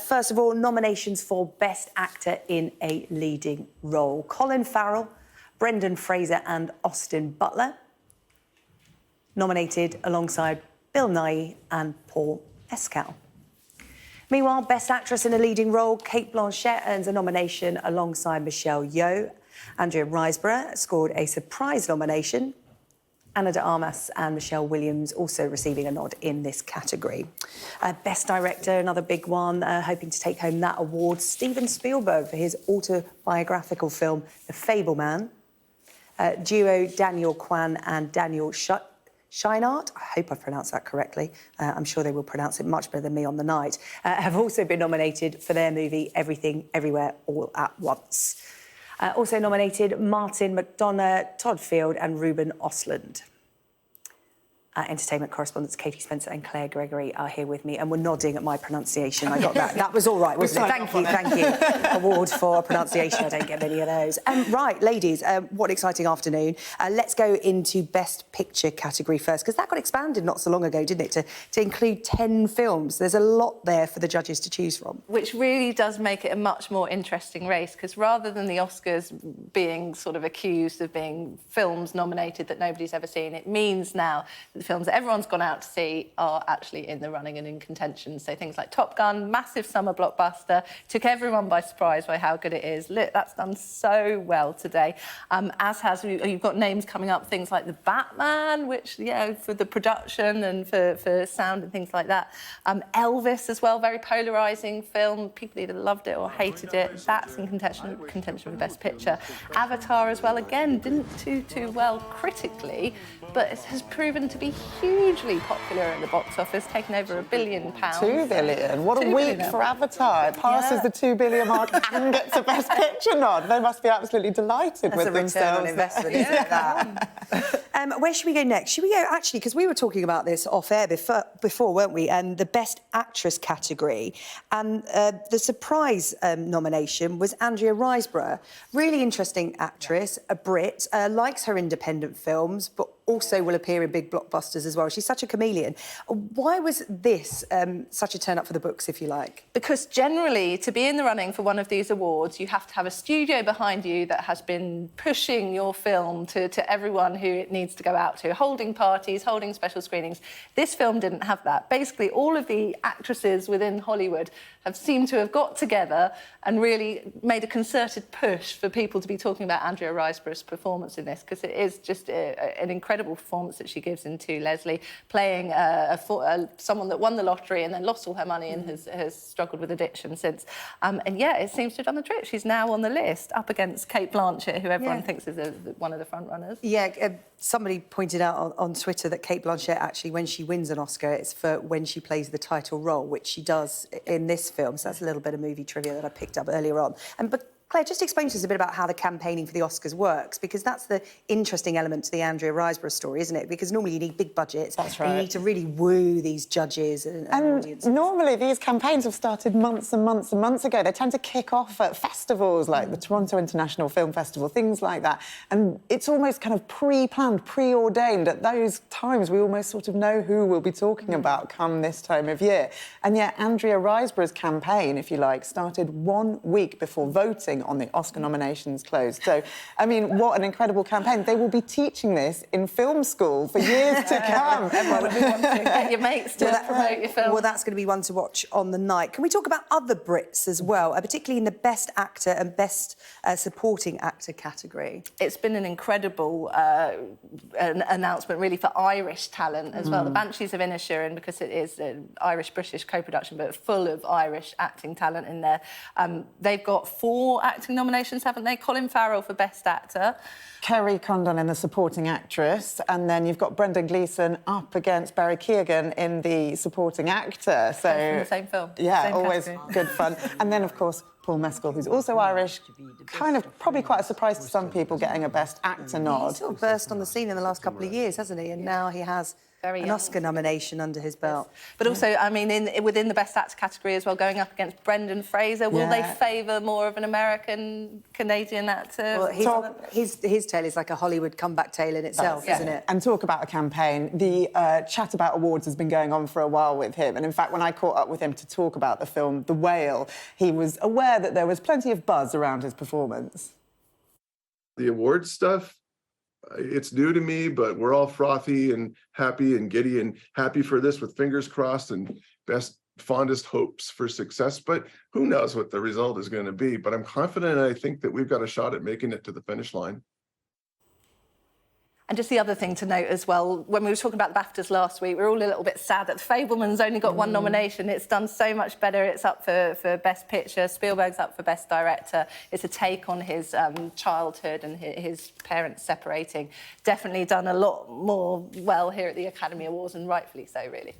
First of all, nominations for Best Actor in a Leading Role. Colin Farrell, Brendan Fraser and Austin Butler. Nominated alongside Bill Nighy and Paul Mescal. Meanwhile, Best Actress in a Leading Role, Cate Blanchett earns a nomination alongside Michelle Yeoh. Andrea Riseborough scored a surprise nomination. Ana de Armas and Michelle Williams also receiving a nod in this category. Best Director, another big one, hoping to take home that award. Steven Spielberg for his autobiographical film, The Fableman. Duo Daniel Kwan and Daniel Scheinert, I hope I've pronounced that correctly, I'm sure they will pronounce it much better than me on the night, have also been nominated for their movie Everything, Everywhere, All at Once. Also nominated Martin McDonagh, Todd Field and Ruben Ostlund. Entertainment correspondents Katie Spencer and Claire Gregory are here with me and were nodding at my pronunciation. I got that. That was all right, wasn't it? Thank you. Award for pronunciation. I don't get many of those. Right, ladies, what an exciting afternoon. Let's go into Best Picture category first, because that got expanded not so long ago, didn't it, to include 10 films. There's a lot there for the judges to choose from. Which really does make it a much more interesting race, because rather than the Oscars being sort of accused of being films nominated that nobody's ever seen, it means now that the films that everyone's gone out to see are actually in the running and in contention. So things like Top Gun, massive summer blockbuster, took everyone by surprise by how good it is. Look, that's done so well today. As has, you've got names coming up, things like The Batman, which, you know, for the production and for sound and things like that. Elvis as well, very polarising film. People either loved it or hated it. That's in contention for Best Picture. Avatar as well, again, didn't do too well critically, but it has proven to be hugely popular at the box office, taking over £1 billion. 2 billion. What a week for Avatar. It passes the 2 billion mark and gets a Best Picture nod. They must be absolutely delighted with themselves. That's a return on investment, isn't it, that? Where should we go next? Should we go, actually, because we were talking about this off-air before, weren't we? And the Best Actress category. And the surprise nomination was Andrea Riseborough. Really interesting actress, a Brit, likes her independent films, but also will appear in big blockbusters as well. She's such a chameleon. Why was this such a turn-up for the books, if you like? Because generally, to be in the running for one of these awards, you have to have a studio behind you that has been pushing your film to everyone who it needs to go out to, holding parties, holding special screenings. This film didn't have that. Basically, all of the actresses within Hollywood have seemed to have got together and really made a concerted push for people to be talking about Andrea Riseborough's performance in this, because it is just an incredible performance that she gives in To Leslie, playing someone that won the lottery and then lost all her money and has struggled with addiction since. And yeah, it seems to have done the trick. She's now on the list, up against Cate Blanchett, who everyone thinks is one of the frontrunners. Yeah, somebody pointed out on Twitter that Cate Blanchett, actually, when she wins an Oscar, it's for when she plays the title role, which she does in this film. So that's a little bit of movie trivia that I picked up earlier on. But Claire, just explain to us a bit about how the campaigning for the Oscars works, because that's the interesting element to the Andrea Riseborough story, isn't it? Because normally you need big budgets. That's right. And you need to really woo these judges and audiences. Normally these campaigns have started months and months and months ago. They tend to kick off at festivals like the Toronto International Film Festival, things like that. And it's almost kind of pre-planned, preordained. At those times, we almost sort of know who we'll be talking about come this time of year. And yet Andrea Riseborough's campaign, if you like, started 1 week before voting on the Oscar nominations closed. So, I mean, what an incredible campaign. They will be teaching this in film school for years to come. Everyone will be wanting to get your mates to promote your film. Well, that's going to be one to watch on the night. Can we talk about other Brits as well, particularly in the Best Actor and Best Supporting Actor category? It's been an incredible announcement, really, for Irish talent as well. The Banshees of Inisherin, because it is an Irish-British co-production, but full of Irish acting talent in there. They've got 4 acting nominations, haven't they? Colin Farrell for Best Actor. Kerry Condon in the Supporting Actress. And then you've got Brendan Gleeson up against Barry Keoghan in the Supporting Actor. So from the same film. Yeah, same always category. Good fun. And then, of course, Paul Mescal, who's also Irish, kind of probably quite a surprise to some people getting a Best Actor nod. He's sort of burst on the scene in the last couple of years, hasn't he? And now he has An Oscar nomination under his belt. But also, I mean, within the Best Actor category as well, going up against Brendan Fraser, will they favour more of an American-Canadian actor? Well, his tale is like a Hollywood comeback tale in itself, isn't it? And talk about a campaign. The chat about awards has been going on for a while with him. And in fact, when I caught up with him to talk about the film The Whale, he was aware that there was plenty of buzz around his performance. The awards stuff, it's new to me, but we're all frothy and happy and giddy and happy for this with fingers crossed and fondest hopes for success. But who knows what the result is going to be. But I'm confident, and I think that we've got a shot at making it to the finish line. And just the other thing to note as well, when we were talking about the BAFTAs last week, we were all a little bit sad that The Fabelmans only got one nomination. It's done so much better. It's up for Best Picture. Spielberg's up for Best Director. It's a take on his childhood and his parents separating. Definitely done a lot more well here at the Academy Awards, and rightfully so, really.